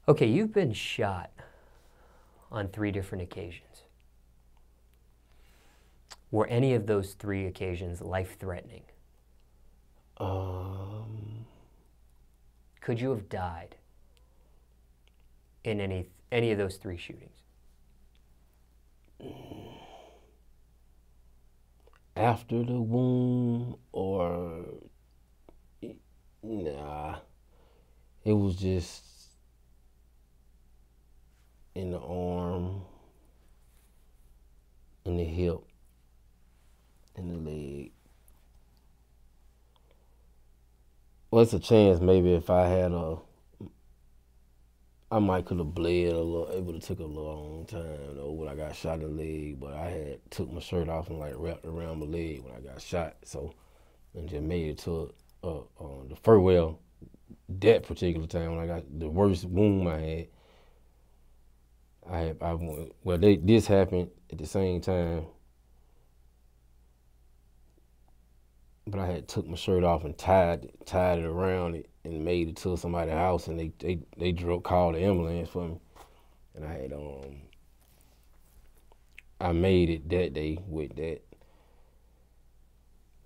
Okay, you've been shot on 3 different occasions. Were any of those 3 occasions life-threatening? Could you have died in any of those 3 shootings? After the wound, or nah, it was just in the arm, in the hip, in the leg. Well, it's a chance maybe if I had I might could have bled a little. It would have took a long time though when I got shot in the leg. But I had took my shirt off and like wrapped around my leg when I got shot. So and just made it to the first, well, that particular time when I got the worst wound this happened at the same time. But I had took my shirt off and tied it around it and made it to somebody's house, and they called the ambulance for me, and I had I made it that day with that.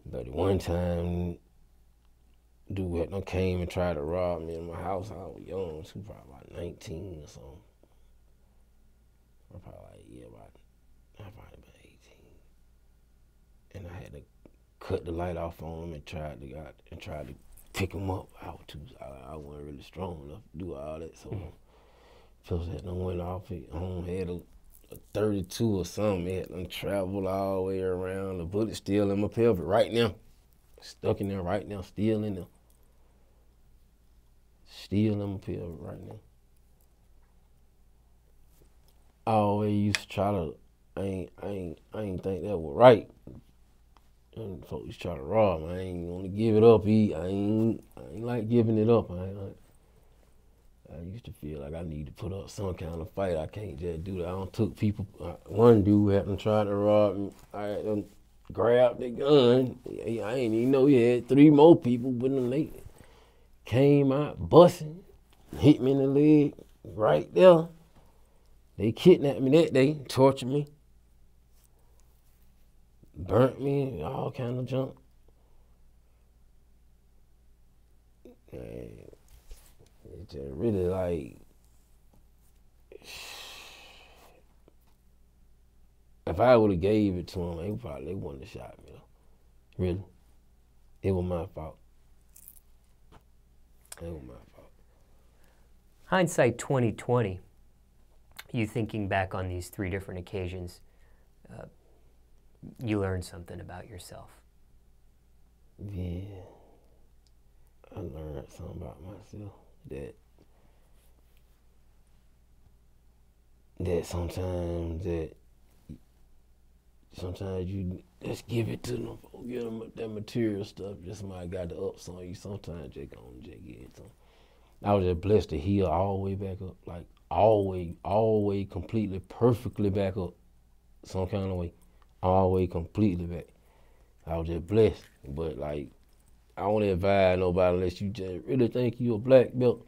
But one time, dude had came and tried to rob me in my house. I was young, too, probably about 19 or something. I probably about 18, and I had to cut the light off on him and tried to pick him up. I wasn't really strong enough to do all that, so Phillips had done went off. He had a 32 or something. It had traveled all the way around. The bullet still in my pelvic right now. Stuck in there right now, still in there. Still in my pelvic right now. I always used to try to, I ain't think that was right. And folks try to rob me. I ain't want to give it up. I ain't like giving it up. I used to feel like I need to put up some kind of fight. I can't just do that. I don't took people. One dude had tried to rob me. I had them grab the gun. I ain't even know he had 3 more people, but then they came out busting, hit me in the leg right there. They kidnapped me that day, tortured me, burnt me, all kind of junk. And it just really like, if I would have gave it to them, they wouldn't have shot me. Really, it was my fault. It was my fault. Hindsight 2020, you thinking back on these 3 different occasions, you learned something about yourself. Yeah, I learned something about myself that sometimes you just give it to them, give them that material stuff. Just somebody got the ups on you. Sometimes just gonna just give it to them. I was just blessed to heal all the way back up, like always completely, perfectly back up, some kind of way, all the way completely back. I was just blessed, but like, I don't advise nobody unless you just really think you a black belt.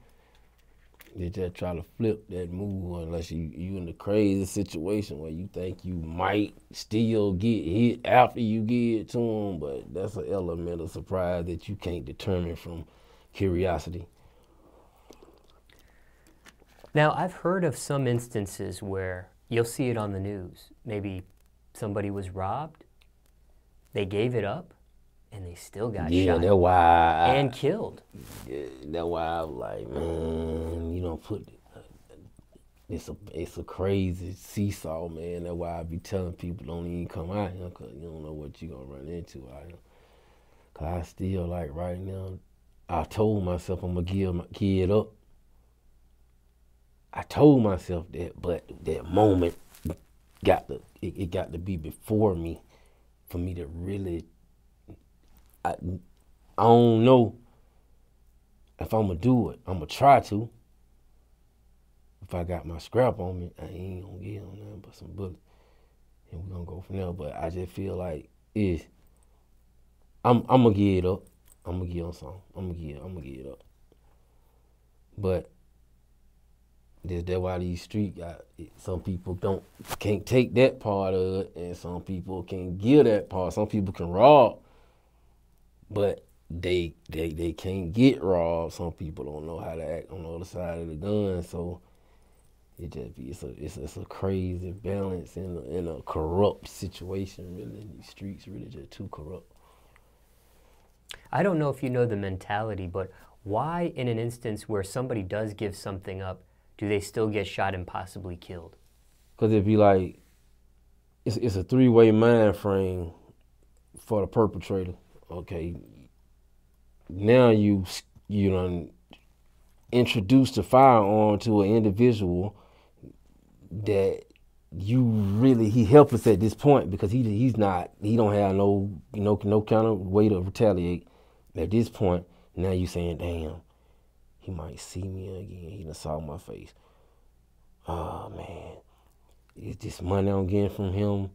You just try to flip that move unless you in a crazy situation where you think you might still get hit after you give it to them, but that's an element of surprise that you can't determine from curiosity. Now, I've heard of some instances where you'll see it on the news. Maybe somebody was robbed, they gave it up, and they still got shot. That's why and killed. Yeah, that's why I was like, man, you don't put it's a crazy seesaw, man. That's why I be telling people don't even come out here, cause you don't know what you gonna run into out here. Cause I still like right now, I told myself I'm gonna give my kid up. I told myself that, but that moment got to be before me for me to really. I don't know if I'm gonna do it. I'm gonna try to. If I got my scrap on me, I ain't gonna get on nothing but some bullets, and we're gonna go from there. But I just feel like I'm gonna get it up. I'm gonna get on something. I'm gonna get it up. But That's why these streets got, some people can't take that part of it, and some people can give that part. Some people can rob, but they can't get robbed. Some people don't know how to act on the other side of the gun, so it just be it's a crazy balance in a corrupt situation. Really, these streets really just too corrupt. I don't know if you know the mentality, but why in an instance where somebody does give something up, do they still get shot and possibly killed? Because it'd be like, it's a three-way mind frame for the perpetrator. Okay, now you done introduced a firearm to an individual that he helpless at this point, because he don't have no kind of way to retaliate. At this point, now you saying, damn, he might see me again. He done saw my face. Oh man, it's this money I'm getting from him.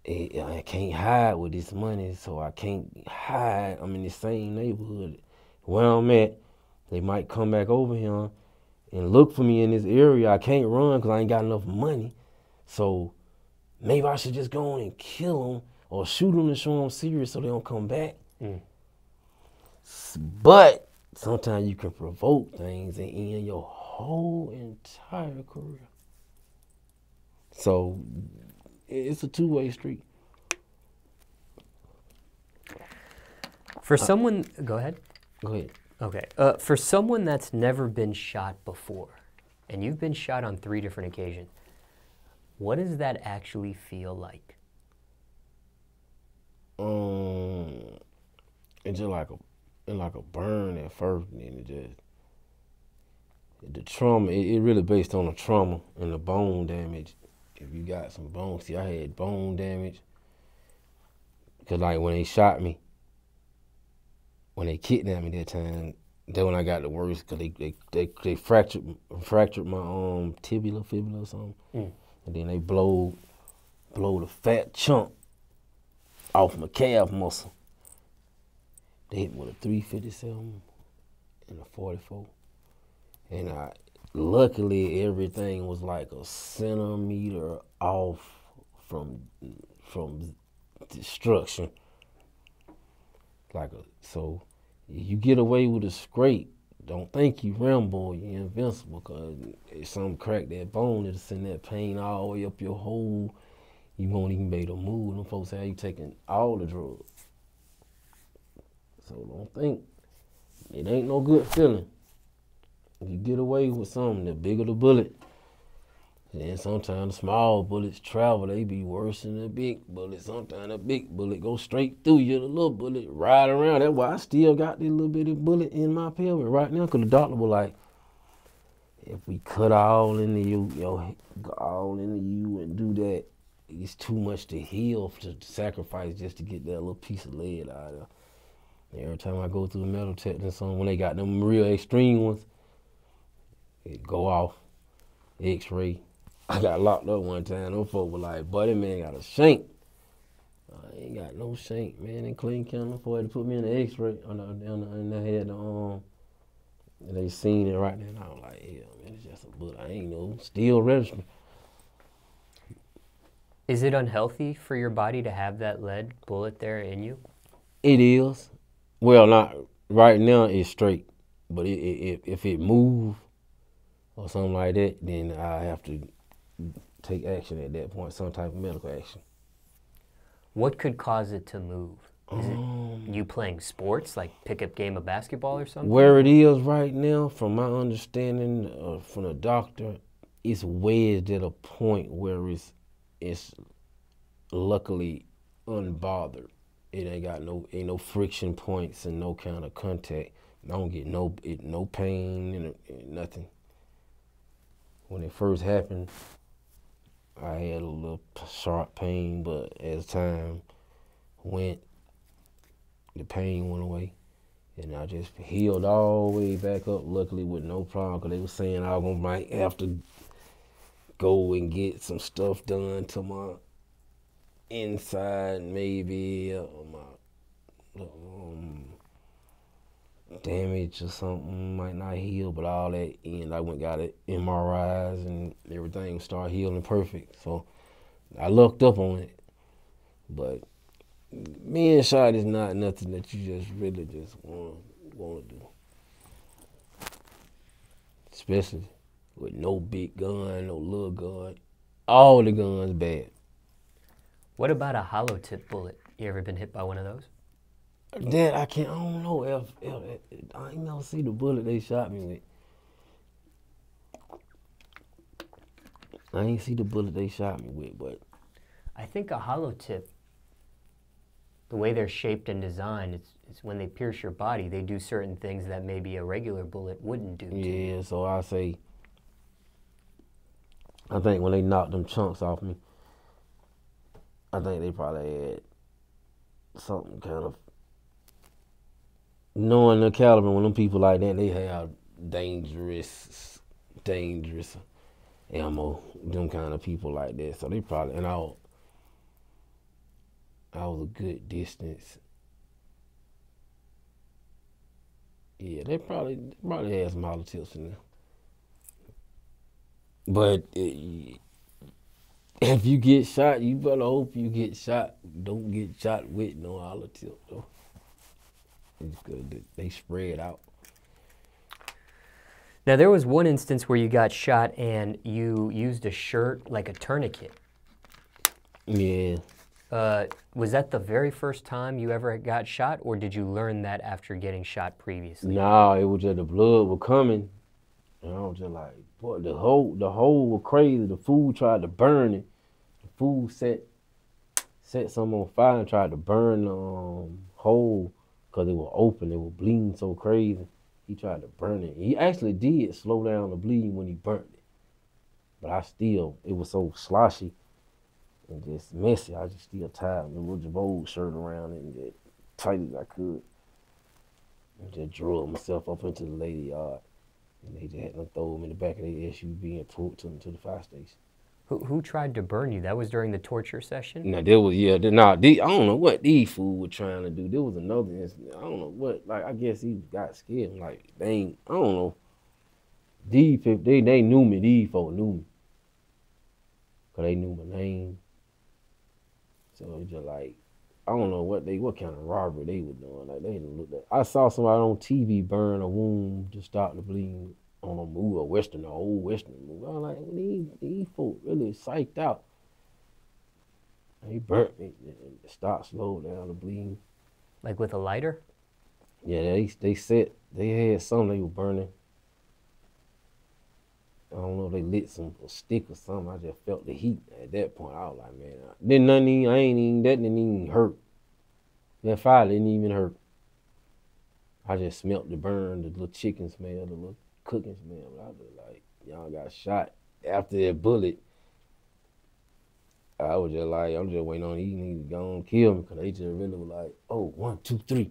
I can't hide with this money, so I can't hide. I'm in the same neighborhood where I'm at. They might come back over here and look for me in this area. I can't run because I ain't got enough money. So maybe I should just go on and kill them or shoot them and show them serious so they don't come back. But sometimes you can provoke things and end your whole entire career. So it's a two-way street. For someone, go ahead. Go ahead. Okay. For someone that's never been shot before, and you've been shot on 3 different occasions, what does that actually feel like? It's just like a burn at first, and then it just, the trauma, it really based on the trauma and the bone damage. If you got some bone, see, I had bone damage, because like when they shot me, when they kidnapped me that time, that's when I got the worst, because they fractured my fibula or something, and then they blow the fat chunk off my calf muscle. They hit me with a 357 and a 44, and luckily everything was like a centimeter off from destruction. So you get away with a scrape, don't think you Rambo, you're invincible, because if something crack that bone, it'll send that pain all the way up your hole. You won't even be able to move. Them folks have you taking all the drugs. So don't think, it ain't no good feeling. You get away with something, the bigger the bullet. And sometimes the small bullets travel, they be worse than the big bullet. Sometimes the big bullet go straight through you, the little bullet ride around. That's why I still got this little bitty bullet in my pelvis right now, because the doctor was like, if we cut all into you, all into you and do that, it's too much to heal, to sacrifice just to get that little piece of lead out of there. Every time I go through the metal detector, when they got them real extreme ones, it go off, X-ray. I got locked up one time. Them folks were like, buddy, man, got a shank. I ain't got no shank, man. In Clayton County, them folks had to put me in the X-ray, and they had the, they seen it right there, and I was like, yeah, man, it's just a bullet. I ain't no still registering. Is it unhealthy for your body to have that lead bullet there in you? It is. Well, not right now, it's straight. But if it move or something like that, then I have to take action at that point, some type of medical action. What could cause it to move? Is it you playing sports, like pickup game of basketball or something? Where it is right now, from my understanding from the doctor, it's wedged at a point where it's luckily unbothered. It ain't got ain't no friction points and no kind of contact. I don't get no pain and nothing. When it first happened, I had a little sharp pain, but as time went, the pain went away, and I just healed all the way back up, luckily with no problem, because they were saying I might have to go and get some stuff done to my inside, maybe damage or something, might not heal, but all that, and I went got it MRIs and everything started healing perfect. So I looked up on it, but being shot is not nothing that you just really just want to do, especially with no big gun, no little gun. All the guns bad. What about a hollow tip bullet? You ever been hit by one of those? That I don't know if I ain't never see the bullet they shot me with. I ain't see the bullet they shot me with, but I think a hollow tip, the way they're shaped and designed, it's when they pierce your body, they do certain things that maybe a regular bullet wouldn't do. Yeah, so I say, I think when they knocked them chunks off me, I think they probably had something kind of, knowing the caliber, when them people like that, they have dangerous ammo, them kind of people like that. So they probably, and I was a good distance. Yeah, they probably had some hollow tips in there. But if you get shot, you better hope you get shot. Don't get shot with no hollow tip though. It's good. They spread out. Now, there was one instance where you got shot and you used a shirt like a tourniquet. Yeah. Was that the very first time you ever got shot, or did you learn that after getting shot previously? Nah, it was just the blood was coming. And I was just like, boy, the hole was crazy. The fool tried to burn it. The fool set something on fire and tried to burn the hole because it was open. It was bleeding so crazy. He tried to burn it. He actually did slow down the bleeding when he burnt it. But it was so sloshy and just messy. I just still tied the little Jabot shirt around it and just tight as I could. And just drove myself up into the lady yard. And they just had to throw him in the back of their SUV and pull to him to the fire station. Who tried to burn you? That was during the torture session? Now, there was, I don't know what these fools were trying to do. There was another incident. I don't know what, like, I guess he got scared. Like, I don't know. These people, they knew me. These folks knew me. Because they knew my name. So it's just like, I don't know what kind of robbery they were doing. Like, they didn't look that. I saw somebody on TV burn a wound to stop the bleeding on a movie, an old Western movie. I was like, well, these folks really psyched out. And he burnt me and stopped, slowed down the bleeding. Like with a lighter? Yeah, they had something they were burning. I don't know if they lit a stick or something. I just felt the heat at that point. I was like, man, that didn't even hurt. That fire didn't even hurt. I just smelt the burn, the little chicken smell, the little cooking smell. I was like, y'all got shot after that bullet. I was just like, I'm just waiting on these niggas to go and kill me, because they just really were like, oh, 1, 2, 3.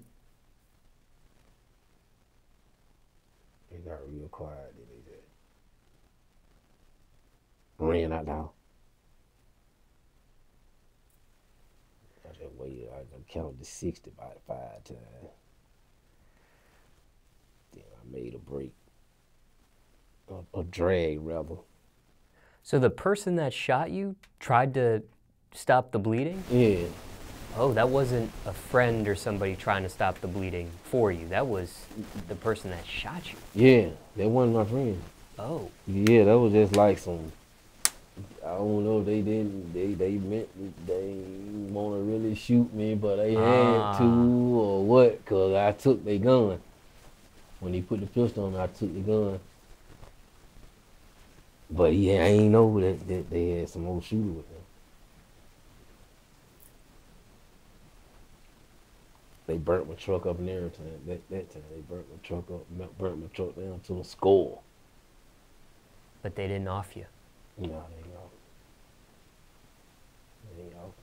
They got real quiet. They just ran out the house. I just waited. I counted to 60 about 5 times. Then I made a break. A drag, rather. So the person that shot you tried to stop the bleeding? Yeah. Oh, that wasn't a friend or somebody trying to stop the bleeding for you. That was the person that shot you. Yeah, that wasn't my friend. Oh. Yeah, that was just like some, I don't know, they meant they didn't want to really shoot me, but they had to or what, because I took their gun. When he put the pistol on me, I took the gun. But I ain't know that they had some old shooter with them. They burnt my truck up and everything. That time they burnt my truck up, burnt my truck down to a skull. But they didn't off you? No, they ain't off. They ain't off.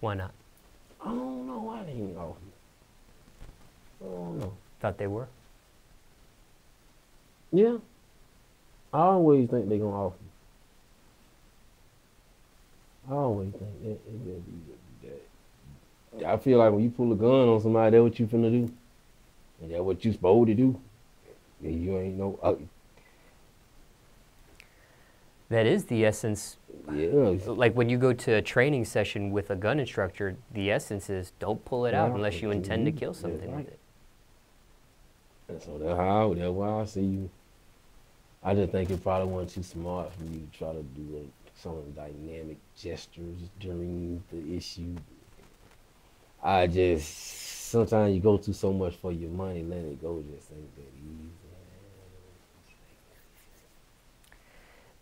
Why not? I don't know why they ain't off me. I don't know. Thought they were? Yeah. I always think they gonna off me. I always think that it will be that. I feel like when you pull a gun on somebody, that's what you finna do. And that's what you supposed to do. And you ain't no. That is the essence. Yeah. Like when you go to a training session with a gun instructor, the essence is don't pull it out unless you intend to kill something with it. And so that's why I see you. I just think it probably wasn't too smart for you to try to do some dynamic gestures during the issue. Sometimes you go through so much for your money, let it go just ain't that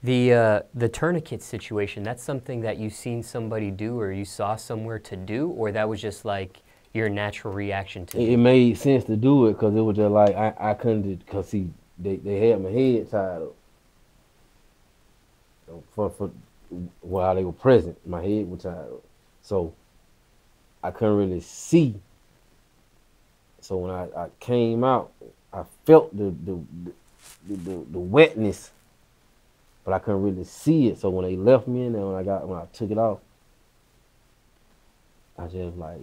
easy. The tourniquet situation, that's something that you've seen somebody do or you saw somewhere to do, or that was just like your natural reaction to it? It made sense to do it because it was just like I couldn't, because see, they had my head tied up. For while they were present, my head was tied up. So I couldn't really see. So when I came out, I felt the wetness, but I couldn't really see it. So when they left me in there, when I took it off, I just like,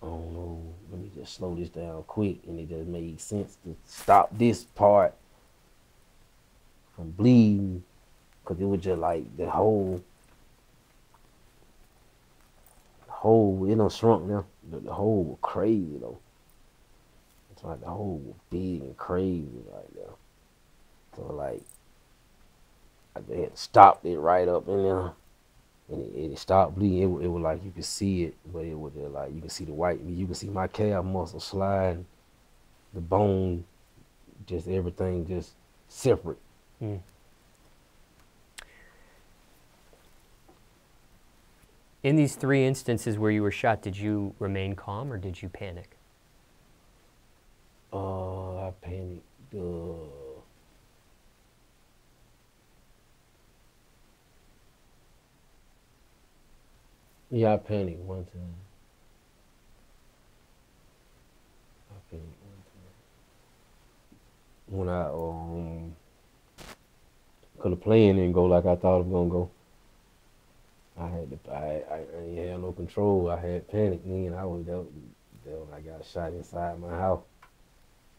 I don't know, let me just slow this down quick. And it just made sense to stop this part from bleeding, because it was just like the whole, it done shrunk now. The hole was crazy though. It's like the hole was big and crazy right there. So like, I had stopped it right up in there, and it stopped bleeding. It was like you could see it, but it was just like you could see the white. You could see my calf muscle sliding, the bone, just everything just separate. Mm. In these 3 instances where you were shot, did you remain calm or did you panic? I panicked. Yeah, I panicked one time. When I cause the plan didn't go like I thought it was gonna go. I ain't had no control. I had panic. Then I was there when I got shot inside my house,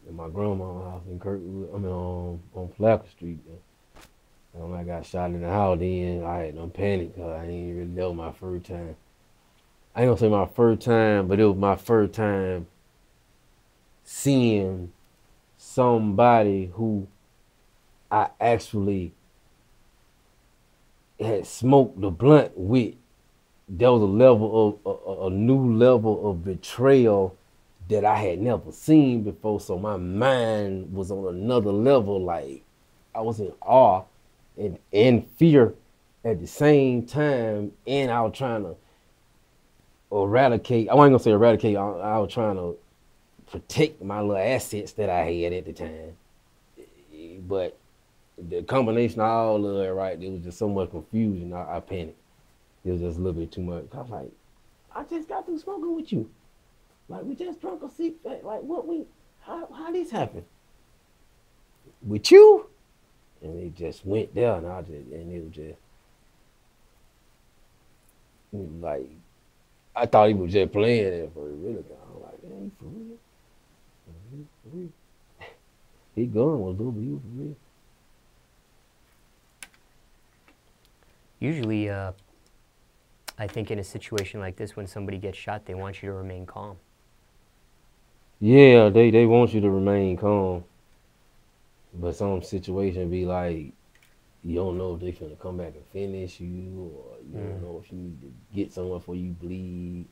in my grandma's house in Kirkwood. I mean on Flacker Street. And when I got shot in the house, then I had no panic because I ain't really know my first time. I ain't gonna say my first time, but it was my first time seeing somebody who I actually had smoked the blunt with. There was a new level of betrayal that I had never seen before. So my mind was on another level. Like I was in awe and fear at the same time, and I was trying to eradicate. I wasn't gonna say eradicate. I was trying to protect my little assets that I had at the time. But the combination of all of it, right, there was just so much confusion. I panicked. It was just a little bit too much. I was like, I just got through smoking with you. Like, we just drunk a six pack. Like, how this happen? With you? And it just went there, and it was just, like, I thought he was just playing it for real. I'm like, man, he for real? For real? His gun was little, but he was for real. Usually, I think in a situation like this, when somebody gets shot, they want you to remain calm. Yeah, they want you to remain calm. But some situation be like, you don't know if they finna come back and finish you, or you don't know if you need to get somewhere before you bleed.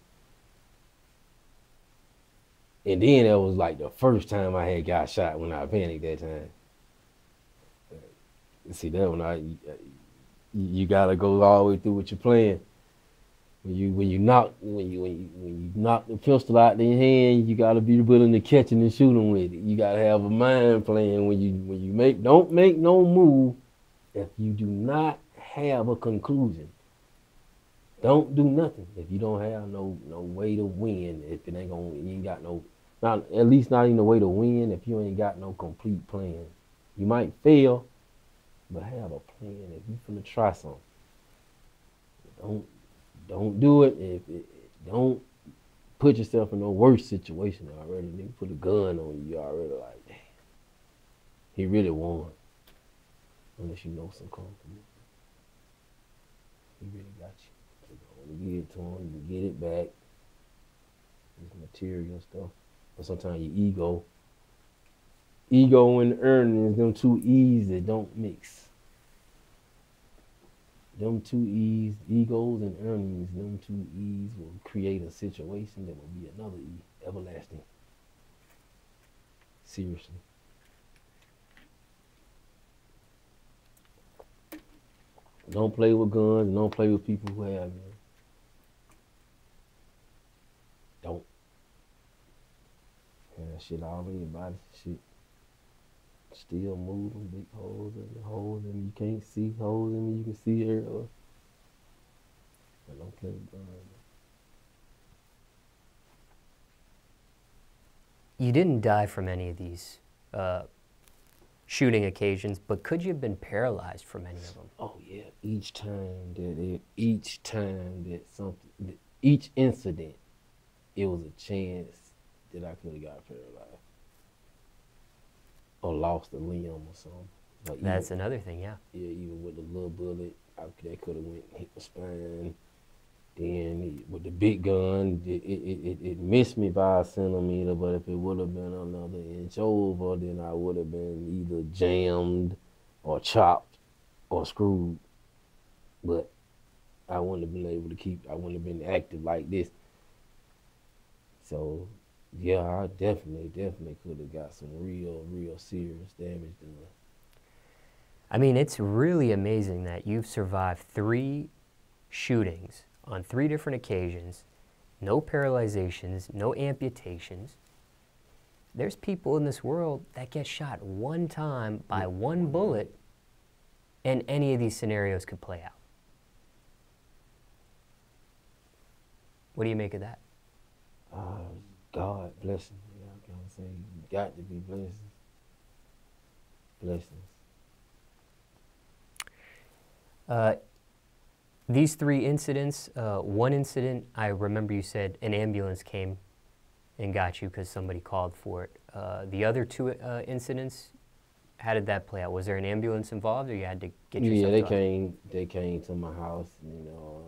And then that was like the first time I had got shot when I panicked that time. See, that when you gotta go all the way through with your plan. When you knock the pistol out of your hand, you gotta be willing to catch it and shoot them with it. You gotta have a mind plan when you don't make no move if you do not have a conclusion. Don't do nothing if you don't have no way to win. If it ain't gonna, you ain't got no, not at least not even a way to win. If you ain't got no complete plan, you might fail, but have a plan. If you finna try something, don't do it. Don't put yourself in a worse situation already. Nigga put a gun on you, you already like, damn. He really won. Unless you know some kung fu. He really got you. So you want to get it to him, you get it back. This material stuff. But sometimes your ego and earnings, them two E's that don't mix. Them two E's, egos and earnings, them two E's will create a situation that will be another E, everlasting. Seriously. Don't play with guns, don't play with people who have them. Don't. That shit all in your body, shit. Still moving, big holes in me, you can't see, holes in me, you can see everywhere. But don't play with guns. You didn't die from any of these shooting occasions, but could you have been paralyzed from any of them? Oh yeah, each incident, it was a chance that I could have got paralyzed. Or lost a limb or something. Like That's another thing, yeah. Yeah, even with the little bullet, that could have went and hit the spine. Then with the big gun, it missed me by a centimeter, but if it would have been another inch over, then I would have been either jammed or chopped or screwed. But I wouldn't have been able to I wouldn't have been active like this. So, yeah, I definitely could have got some real serious damage done. I mean, it's really amazing that you've survived 3 shootings on 3 different occasions, no paralyzations, no amputations. There's people in this world that get shot one time by one bullet, and any of these scenarios could play out. What do you make of that? God blessing. You know what I'm saying? You got to be blessings. These 3 incidents, one incident, I remember you said an ambulance came and got you because somebody called for it. The other 2 incidents, how did that play out? Was there an ambulance involved, or you had to get yourself? Yeah, they came to my house. You know,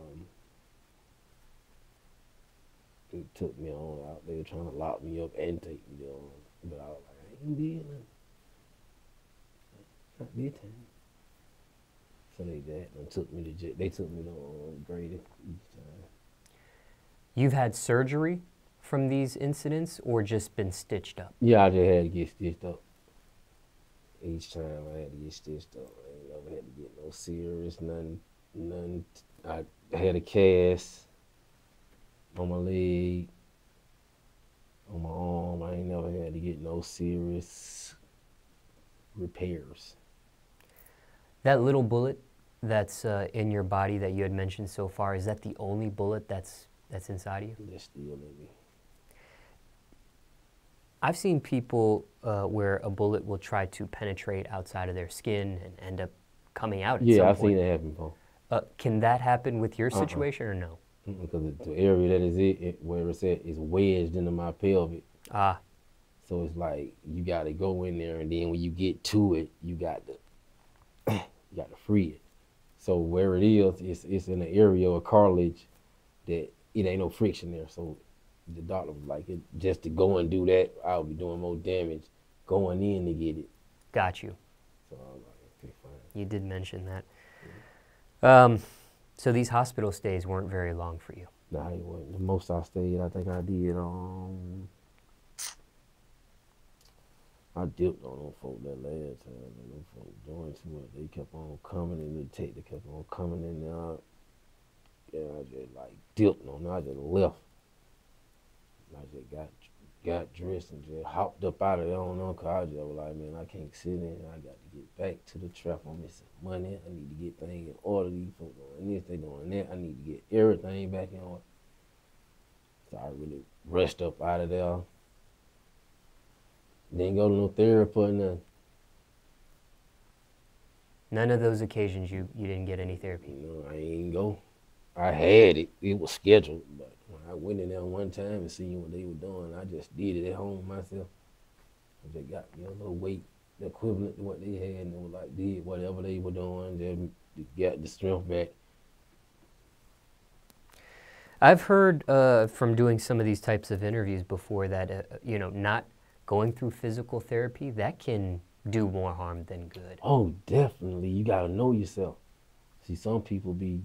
they took me on out. They were trying to lock me up and take me on, but I was like, I ain't did nothing. Not this time. So they took me to jail. They took me to Grady each time. You've had surgery from these incidents, or just been stitched up? Yeah, I just had to get stitched up. Each time I had to get stitched up. I ain't never had to get no serious, none. I had a cast on my leg, on my arm. I ain't never had to get no serious repairs. That little bullet that's in your body that you had mentioned so far, is that the only bullet that's inside of you? That's still in me. I've seen people where a bullet will try to penetrate outside of their skin and end up coming out at some point. Yeah, I've seen that happen before. Can that happen with your situation or no? Because the area that is where it's at is wedged into my pelvic. Ah. So it's like you got to go in there, and then when you get to it, you got to free it. So where it is, it's in an area of cartilage that it ain't no friction there. So the doctor was like, just to go and do that, I would be doing more damage going in to get it. Got you. So I was like, okay, fine. You did mention that. Yeah. So these hospital stays weren't very long for you? Nah, it wasn't. The most I stayed, I think I did, I dipped on them folk that last time, and them folk doing too much. They kept on coming, and the detective kept on coming in there. Yeah, I just like dipped on them. I just left. I just got dressed and just hopped up out of there on them, cause I just was like, man, I can't sit in. I got to get back to the trap. I'm missing money. I need to get things in order. These folks doing this, they doing that. I need to get everything back in order. So I really rushed up out of there. Didn't go to no therapy or nothing. None of those occasions you didn't get any therapy? No, I ain't go. I had it. It was scheduled, but When I went in there one time and seen what they were doing, I just did it at home myself. I just got a little weight equivalent to what they had, and they were like did whatever they were doing, just got the strength back. I've heard from doing some of these types of interviews before that, not going through physical therapy, that can do more harm than good. Oh, definitely. You gotta know yourself. See, some people they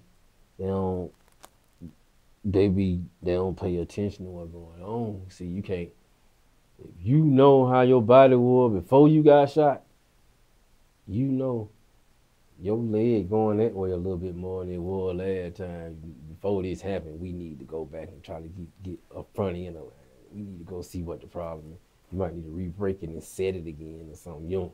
don't pay attention to what's going on. See, you can't, if you know how your body was before you got shot, you know your leg going that way a little bit more than it was last time. Before this happened, we need to go back and try to get up front end of it. We need to go see what the problem is. You might need to re-break it and set it again or something.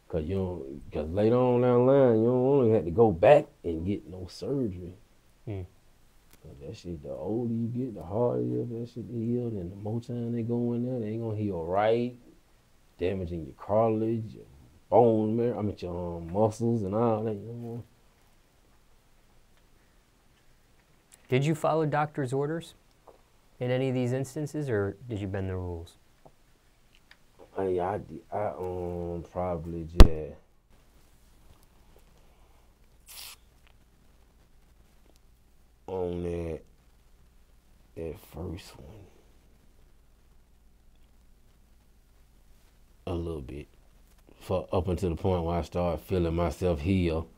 Cause later on down the line, you don't only have to go back and get no surgery. That shit, the older you get, the harder it is for that shit to heal, and the more time they go in there, they ain't gonna heal right, damaging your cartilage, your bone marrow, your muscles and all that, Did you follow doctor's orders in any of these instances, or did you bend the rules? I probably just on that first one a little bit, for up until the point where I started feeling myself heal.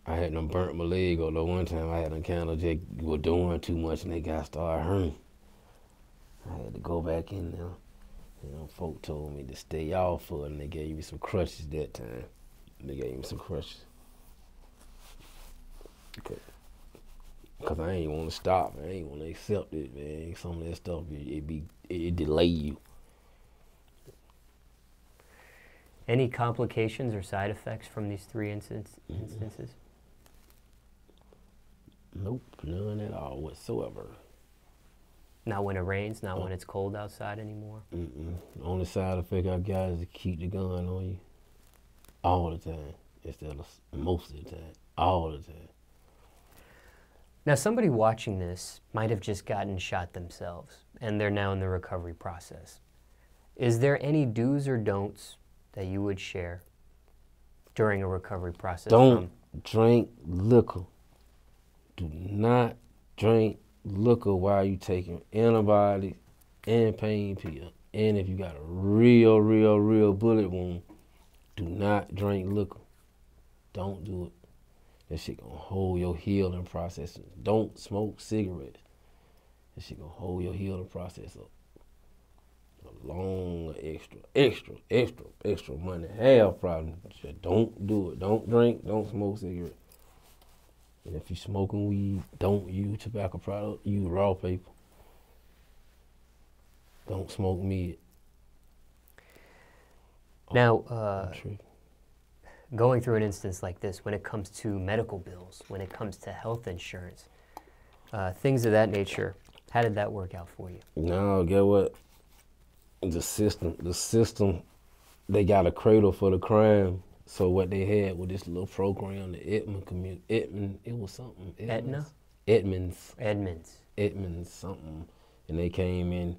I had them burnt my leg, although one time I had them kind of just were doing too much and they got started hurting. I had to go back in there. Folk told me to stay off of it, and they gave me some crutches that time. Because I ain't want to stop. I ain't want to accept it, man. Some of that stuff, it delay you. Any complications or side effects from these three instances? Nope, none at all whatsoever. Not when it rains, not when it's cold outside anymore? The only side effect I got is to keep the gun on you all the time, instead of most of the time, all the time. Now, somebody watching this might have just gotten shot themselves, and they're now in the recovery process. Is there any do's or don'ts that you would share during a recovery process? Don't drink liquor. Do not drink liquor while you taking antibiotics and pain pills. And if you got a real bullet wound, do not drink liquor. Don't do it. That shit gonna hold your healing process. Don't smoke cigarettes. That shit gonna hold your healing process up. A long, extra money have problem. Just don't do it. Don't drink, don't smoke cigarettes. And if you smoking weed, don't use tobacco product, use raw paper. Don't smoke meat. Now, going through an instance like this, when it comes to medical bills, when it comes to health insurance, things of that nature, how did that work out for you? No, get what? The system, they got a cradle for the crime. So what they had was this little program, the Edmond community. It was something. Etna? Edmonds something. And they came in.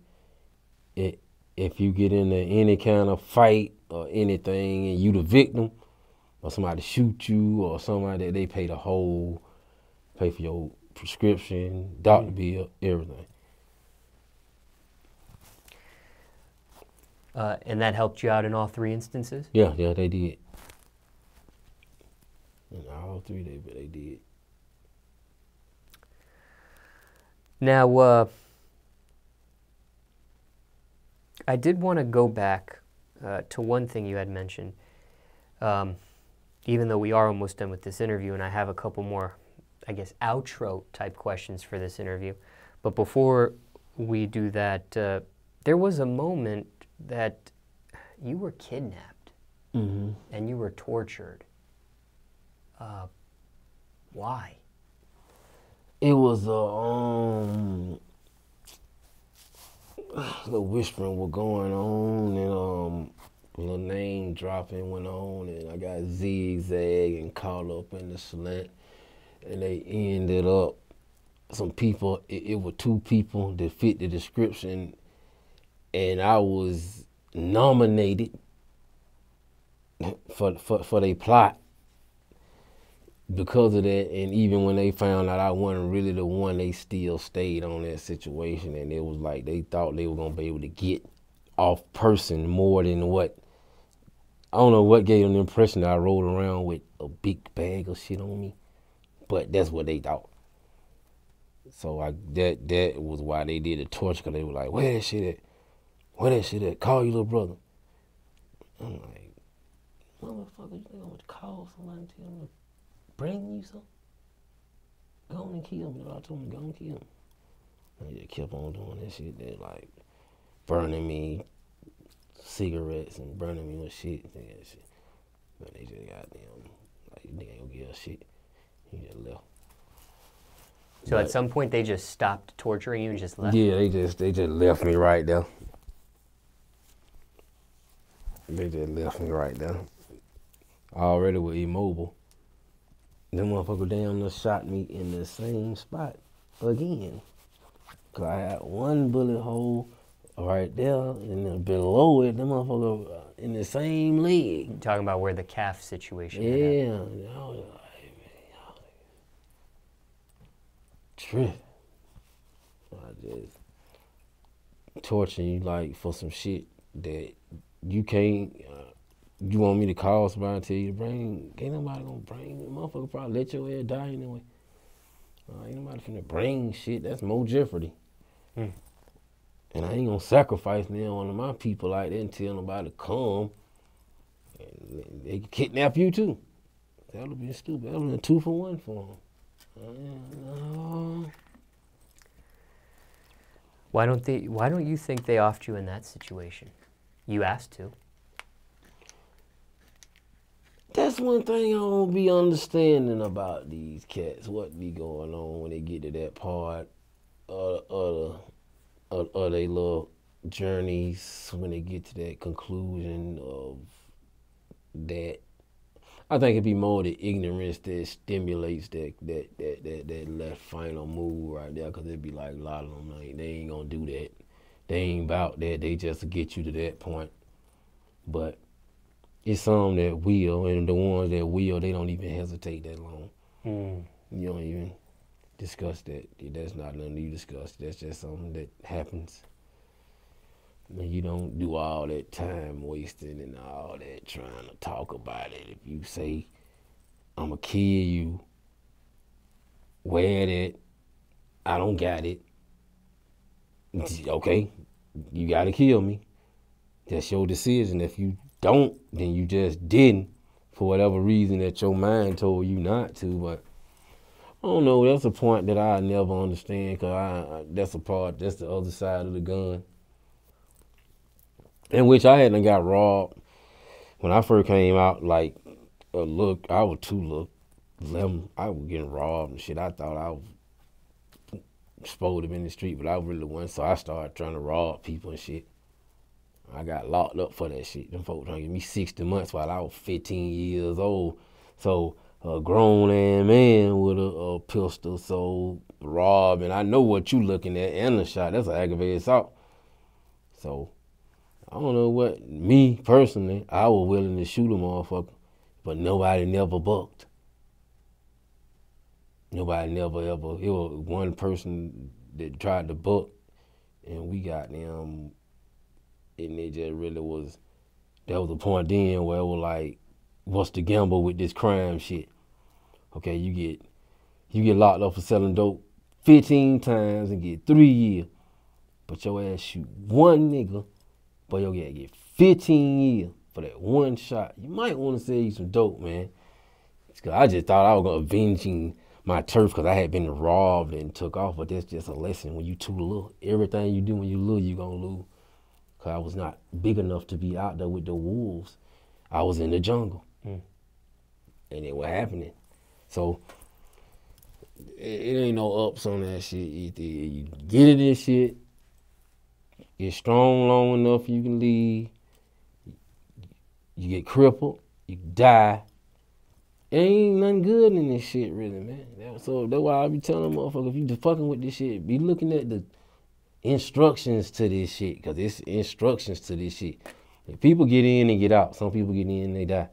If you get into any kind of fight or anything and you the victim, or somebody shoot you or somebody, they pay for your prescription, doctor bill, everything. And that helped you out in all three instances? Yeah, they did. In all three, they did. Now, I did want to go back to one thing you had mentioned. Even though we are almost done with this interview, and I have a couple more, I guess, outro type questions for this interview. But before we do that, there was a moment that you were kidnapped and you were tortured. Why? It was the whispering was going on, and a little name dropping went on, and I got zigzag and caught up in the slant, and they ended up some people. It were two people that fit the description, and I was nominated for their plot because of that. And even when they found out I wasn't really the one, they still stayed on that situation. And it was like they thought they were gonna be able to get off person more than what. I don't know what gave them the impression that I rode around with a big bag of shit on me, but that's what they thought. So that was why they did the torture, because they were like, where that shit at? Where that shit at? Call your little brother. I'm like, motherfucker, you think I'm gonna call somebody and tell them to bring you something? Go on and kill me. I told them, go on and kill me. And they just kept on doing that shit. They like burning me cigarettes and burning me with shit and that shit. But they just got them, like, they ain't gonna give us shit. He just left. So at some point they just stopped torturing you and just left? Yeah, they just left me right there. They just left me right there. I already was immobile. Them motherfuckers damn near shot me in the same spot again. Cause I had one bullet hole right there, and then below it, them motherfucker in the same leg. You're talking about where the calf situation Yeah, I was like, man, y'all tripping. I just torturing you like for some shit that you can't. You want me to call somebody and tell you to bring? Ain't nobody gonna bring. The motherfucker probably let your ass die anyway. Ain't nobody finna bring shit. That's more jeopardy. And I ain't gonna sacrifice now one of my people like that and tell nobody to come. And they can kidnap you too. That would be stupid. That would be a 2-for-1 for them. Why don't you think they offed you in that situation? You asked to. That's one thing I don't be understanding about these cats. What be going on when they get to that part of their little journeys, when they get to that conclusion of that. I think it'd be more the ignorance that stimulates that final move right there, because it'd be like a lot of them, like, they ain't gonna do that. They ain't about that. They just get you to that point. But it's some that will, and the ones that will, they don't even hesitate that long. You don't even discuss that. That's not nothing you discuss. That's just something that happens. And you don't do all that time wasting and all that trying to talk about it. If you say, I'm going to kill you, wear that, I don't got it. Okay, you got to kill me. That's your decision. If you don't, then you just didn't, for whatever reason that your mind told you not to. But I don't know, that's a point that I never understand, because that's the other side of the gun. In which I hadn't got robbed. When I first came out, like, I was 11, I was getting robbed and shit. I thought I was supposed to be in the street, but I really wasn't, so I started trying to rob people and shit. I got locked up for that shit. Them folks trying to give me 60 months while I was 15 years old. So a grown-ass man with a pistol, so rob, and I know what you looking at, and a shot. That's an aggravated assault. So I don't know what, me personally, I was willing to shoot a motherfucker, but nobody never bucked. Nobody never ever. It was one person that tried to buck, and we got them, and it just really was, that was a point then where it was like, what's the gamble with this crime shit? Okay, you get locked up for selling dope 15 times and get 3 years, but your ass shoot one nigga, but you'll get 15 years for that one shot. You might want to sell you some dope, man. Cause I just thought I was gonna avenging my turf because I had been robbed and took off, but that's just a lesson. When you too little, everything you do when you little, you gonna lose. Cause I was not big enough to be out there with the wolves. I was in the jungle, and it was happening. So it ain't no ups on that shit. Either you get in this shit, get strong long enough you can leave, you get crippled, you die, ain't nothing good in this shit, really, man. So that's why I be telling motherfuckers, if you just fucking with this shit, be looking at the instructions to this shit, because it's instructions to this shit. If people get in and get out. Some people get in and they die.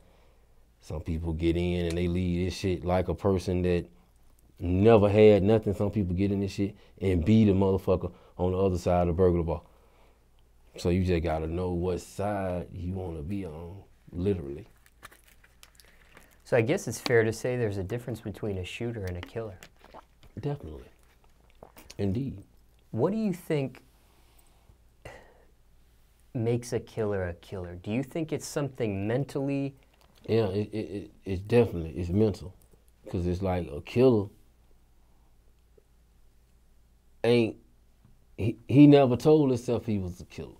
Some people get in and they leave this shit like a person that never had nothing. Some people get in this shit and be the motherfucker on the other side of the burglar bar. So you just gotta know what side you wanna be on, literally. So I guess it's fair to say there's a difference between a shooter and a killer. Definitely. Indeed. What do you think makes a killer a killer? Do you think it's something mentally? Yeah, it's definitely, it's mental. Because it's like a killer ain't, he never told himself he was a killer.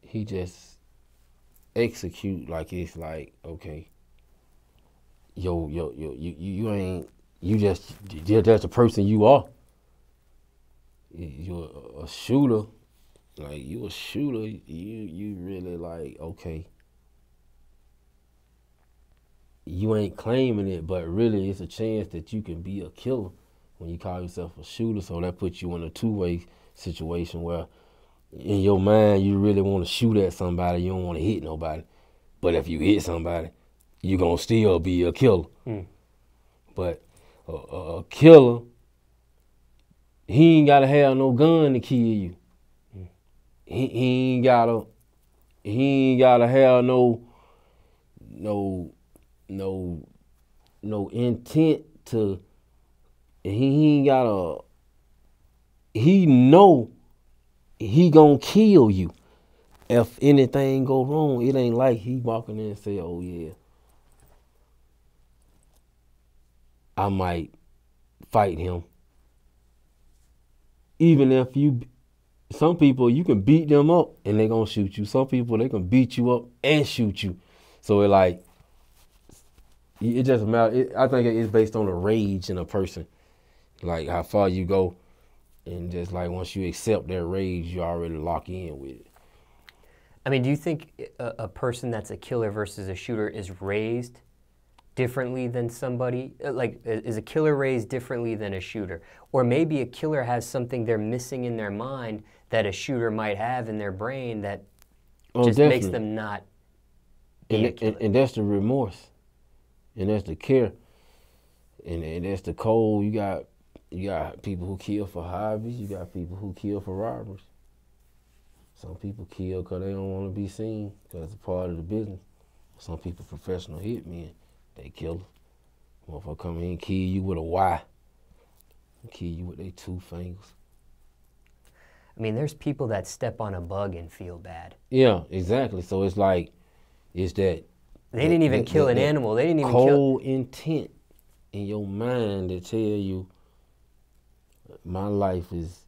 He just execute like it's like, okay, you ain't, that's the person you are. You're a shooter, like you a shooter, you really like, okay, you ain't claiming it, but really it's a chance that you can be a killer when you call yourself a shooter. So that puts you in a two-way situation where in your mind you really want to shoot at somebody, you don't want to hit nobody. But if you hit somebody, you're going to still be a killer. But a killer, he ain't got to have no gun to kill you. He ain't got to have no intent to, he know he gonna kill you. If anything go wrong, it ain't like he walking in and say, oh yeah, I might fight him. Even if some people, you can beat them up and they gonna shoot you. Some people, they can beat you up and shoot you. So it doesn't matter. I think it's based on the rage in a person. Like how far you go. And just like once you accept that rage, you already lock in with it. I mean, do you think a person that's a killer versus a shooter is raised differently than somebody? Like, is a killer raised differently than a shooter? Or maybe a killer has something they're missing in their mind that a shooter might have in their brain that just makes them not be a killer. And that's the remorse. And that's the care. And that's the code. You got people who kill for hobbies. You got people who kill for robbers. Some people kill because they don't want to be seen, because it's a part of the business. Some people professional hitmen, they kill. Motherfucker come in and kill you with a Y. Kill you with their 2 fingers. I mean, there's people that step on a bug and feel bad. Yeah, exactly. So it's like, it's that. They didn't even kill an animal. They didn't even kill. Cold intent in your mind to tell you, my life is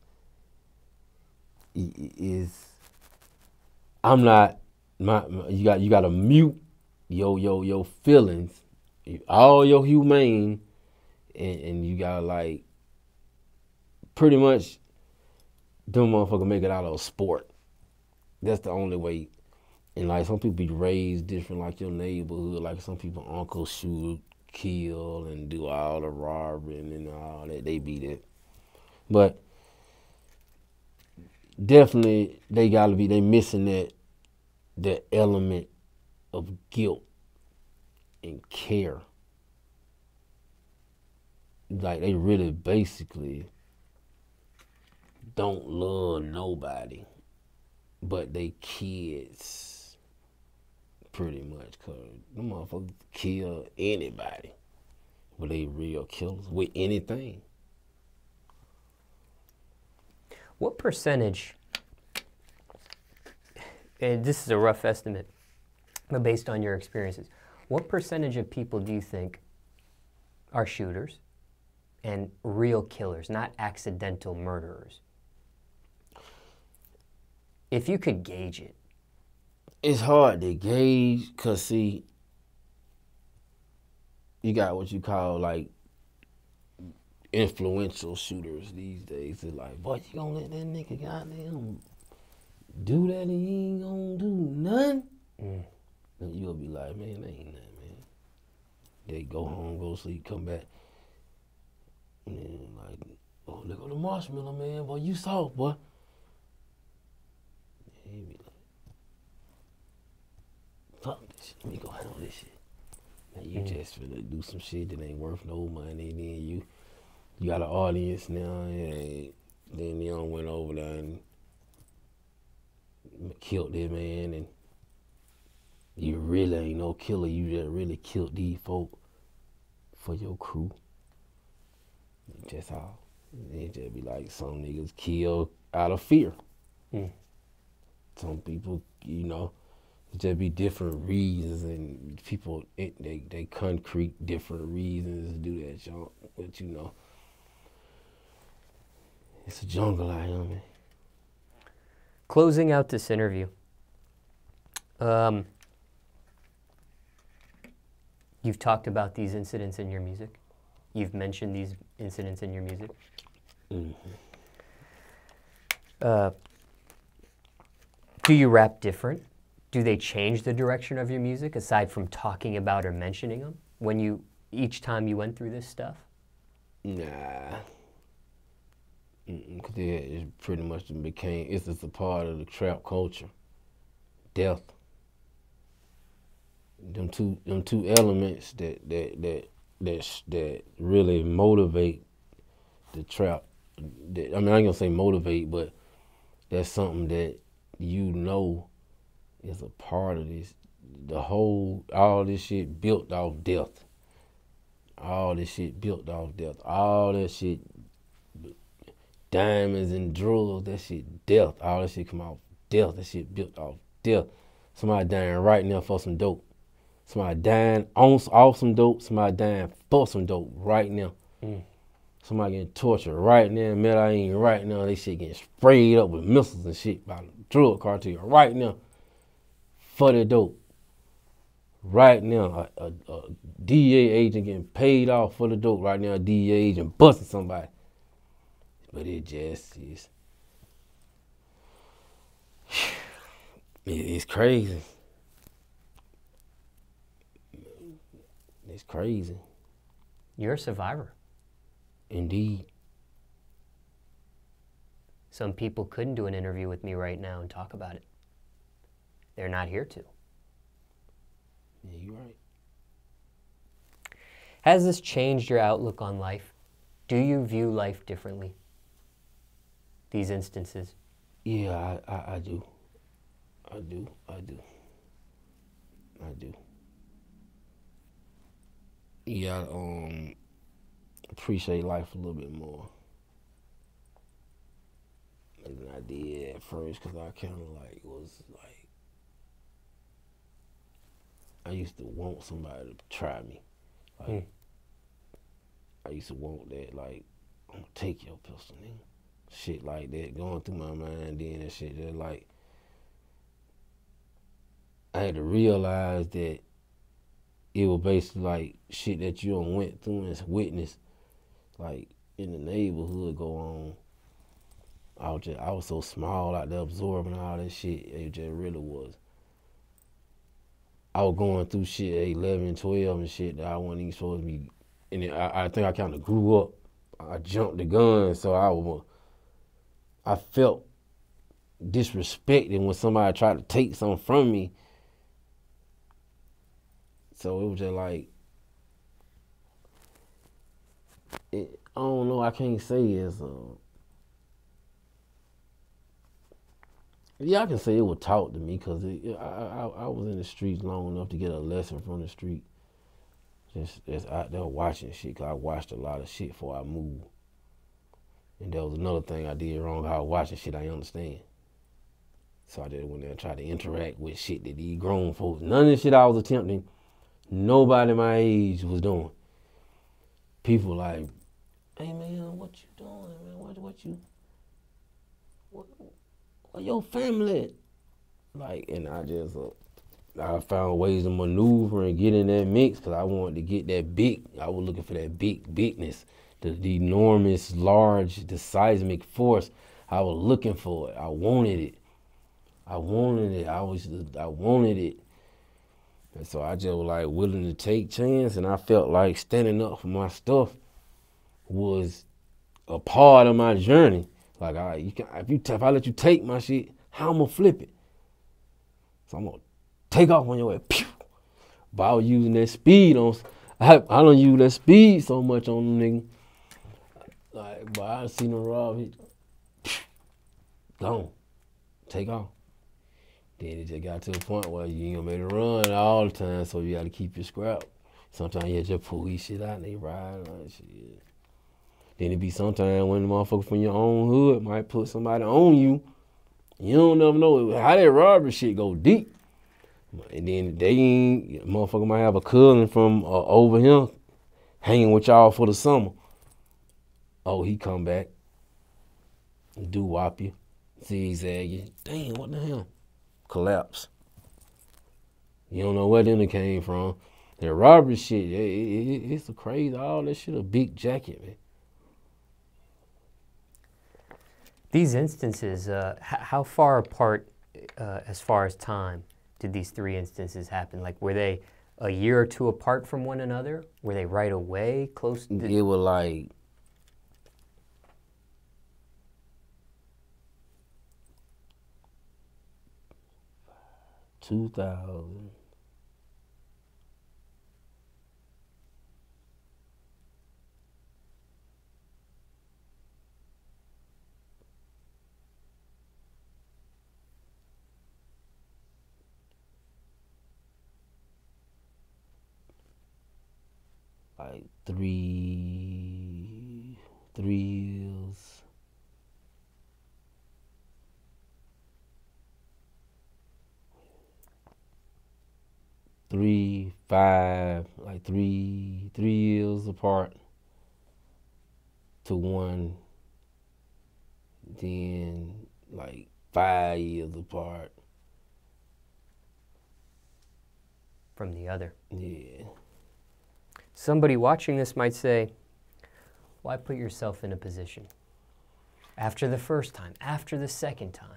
I'm not you got to mute your feelings, all your humane, and you got to like pretty much them motherfuckers make it out of a sport. That's the only way. And like some people be raised different, like your neighborhood, like some people uncle shoot, kill, and do all the robbing and all that. They be that. But definitely they missing that element of guilt and care. Like they really basically don't love nobody but they kids, pretty much, cause them motherfuckers kill anybody. But they real killers with anything. What percentage, and this is a rough estimate, but based on your experiences, what percentage of people do you think are shooters and real killers, not accidental murderers? If you could gauge it. It's hard to gauge, because see, you got what you call like influential shooters these days. It's like, boy, you gonna let that nigga goddamn do that and he ain't gonna do nothing? And you'll be like, man, that ain't nothing, man. They go home, go sleep, come back. And then like, oh, look at the marshmallow, man. Boy, you soft, boy. And he be like, fuck this shit. Let me go handle this shit. And you just finna do some shit that ain't worth no money. And then you got an audience now. And then you done went over there and killed that man. And you really ain't no killer. You just really killed these folk for your crew. Just how it just be like some niggas kill out of fear. Some people, you know, it just be different reasons, and people they concrete different reasons to do that junk. But you know, it's a jungle out here, man. Closing out this interview, you've talked about these incidents in your music. You've mentioned these incidents in your music. Do you rap different? Do they change the direction of your music aside from talking about or mentioning them when each time you went through this stuff? Nah. Cause it pretty much became, it's just a part of the trap culture. Death. Them two elements that really motivate the trap. I mean, I ain't gonna say motivate, but that's something that you know is a part of this. All this shit built off death. All this shit built off death. All that shit, diamonds and drugs, that shit death. All that shit come off death. That shit built off death. Somebody dying right now for some dope. Somebody dying off some dope. Somebody dying for some dope right now. Somebody getting tortured right now. Medellin right now. They shit getting sprayed up with missiles and shit by the drug cartel right now. For the dope. Right now, a DEA agent getting paid off for the dope. Right now, a DEA agent busting somebody. But it just is. It's crazy. It's crazy. You're a survivor. Indeed. Some people couldn't do an interview with me right now and talk about it. They're not here to. Yeah, you're right. Has this changed your outlook on life? Do you view life differently? These instances? Yeah, I do. I do. Yeah, I appreciate life a little bit more than I did at first, because I kind of was like, I used to want somebody to try me. Like, I used to want that, like, I'm gonna take your pistol, nigga. Shit like that going through my mind then and shit. Just like, I had to realize that it was basically like shit that you done went through and witnessed, like in the neighborhood go on. I was so small out there absorbing all that shit. It just really was. I was going through shit at 11, 12 and shit that I wasn't even supposed to be. And I think I kind of grew up. I jumped the gun, so I felt disrespected when somebody tried to take something from me. So it was just like, I don't know, I can't say it's, yeah, I can say it was taught to me, because I was in the streets long enough to get a lesson from the street. Just out there watching shit, because I watched a lot of shit before I moved. And there was another thing I did wrong, how I was watching shit I understand. So I just went there and tried to interact with shit that these grown folks, none of the shit I was attempting, nobody my age was doing. People like, hey man, what you doing, man? What your family at? Like, and I found ways to maneuver and get in that mix, because I wanted to get that big. I was looking for that bigness, the enormous, large, the seismic force. I was looking for it. I wanted it. I wanted it. And so I just was like willing to take chance, and I felt like standing up for my stuff was a part of my journey. Like, all right, if I let you take my shit, how I'm gonna flip it? So I'm gonna take off on your ass. Pew! But I was using that speed on. I don't use that speed so much on them niggas. Like, but I seen them rob it. Gone. Take off. Then it just got to a point where you ain't gonna make it run all the time, so you gotta keep your scrap. Sometimes you just pull these shit out and they ride like shit. Then it be sometimes when the motherfucker from your own hood might put somebody on you. You don't never know how that robbery shit go deep. And then motherfucker might have a cousin from over here hanging with y'all for the summer. Oh, he come back, do whop you, zigzag you. Damn, what the hell? Collapse. You don't know where them came from. That robbery shit, it's a crazy, all that shit a big jacket, man. These instances, how far apart, as far as time, did these three instances happen? Like, were they a year or two apart from one another? Were they right away, close? It was like 2000. Like 3 years. 3, 5, like 3 years apart to one. Then like 5 years apart From the other. Yeah. Somebody watching this might say, why put yourself in a position? After the first time, after the second time,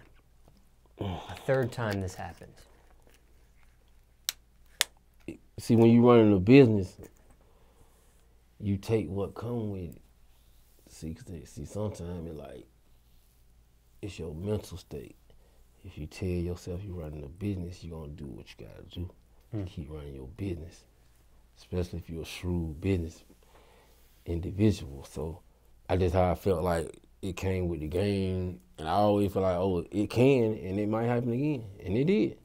a third time this happens. See, when you running a business, you take what come with it. See, sometimes it's your mental state. If you tell yourself you're running a business, you're gonna do what you gotta do. Keep running your business, especially if you're a shrewd business individual. So I just how I felt like it came with the game, and I always feel like, oh, it can and it might happen again, and it did.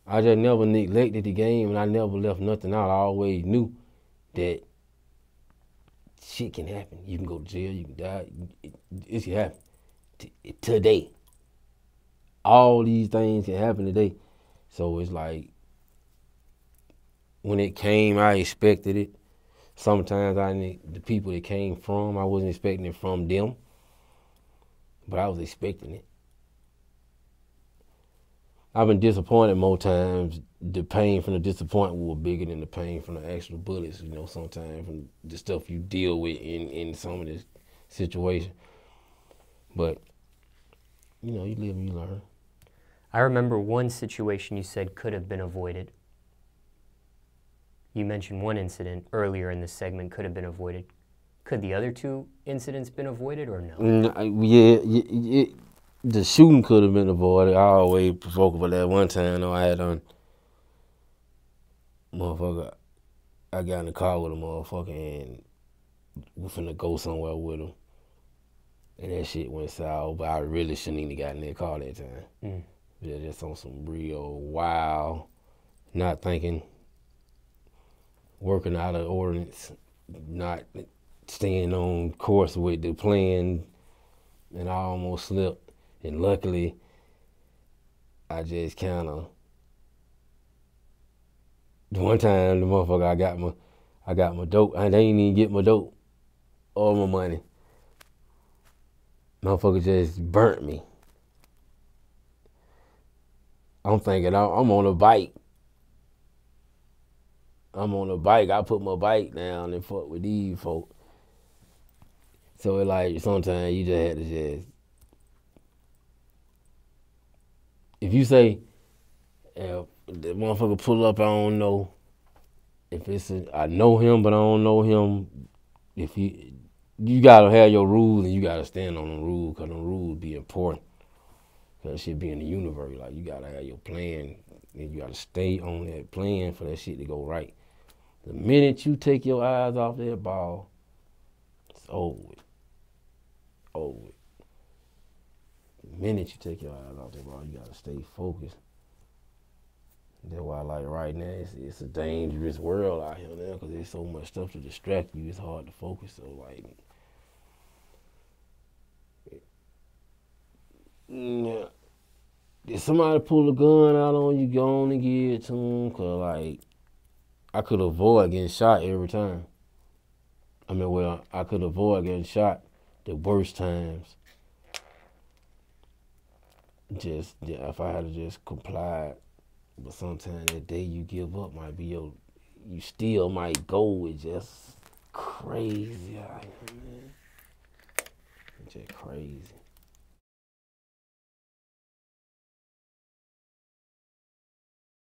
I just never neglected the game, and I never left nothing out. I always knew that shit can happen. You can go to jail, you can die, it can happen today. All these things can happen today. So it's like, when it came, I expected it. Sometimes the people that came from, I wasn't expecting it from them, but I was expecting it. I've been disappointed more times. The pain from the disappointment was bigger than the pain from the actual bullets, sometimes from the stuff you deal with in some of this situation. But, you live and you learn. I remember one situation you said could have been avoided. You mentioned one incident earlier in this segment could have been avoided. Could the other two incidents been avoided or no? Yeah, the shooting could have been avoided. I always provoke about that one time. I had motherfucker. I got in the car with a motherfucker and we finna go somewhere with him, and that shit went south. But I really shouldn't even got in that car that time. Yeah, just on some real wild, not thinking, working out of ordinance, not staying on course with the plan, and I almost slipped. And luckily, I just kind of, one time the motherfucker, I got my dope. I didn't even get my dope or my money. Motherfucker just burnt me. I'm thinking I'm on a bike. I put my bike down and fuck with these folk. So it like sometimes you just had to just, if you say, The motherfucker pull up, I don't know if I know him, but I don't know him. If you gotta have your rules and you gotta stand on them rules, cause them rules be important. Cause that shit be in the universe. Like you gotta have your plan and you gotta stay on that plan for that shit to go right. The minute you take your eyes off that ball, it's over with. Over with. The minute you take your eyes off that ball, you gotta stay focused. That's why, like right now, it's a dangerous world out here now, cause there's so much stuff to distract you. It's hard to focus. So like, yeah, if somebody pull a gun out on you, go on and give it to them, cause like, I could avoid getting shot every time. I mean, well, I could avoid getting shot the worst times. Just if I had to just comply. But sometimes that day you give up might be you still might go. It's just crazy out here, man. It's just crazy.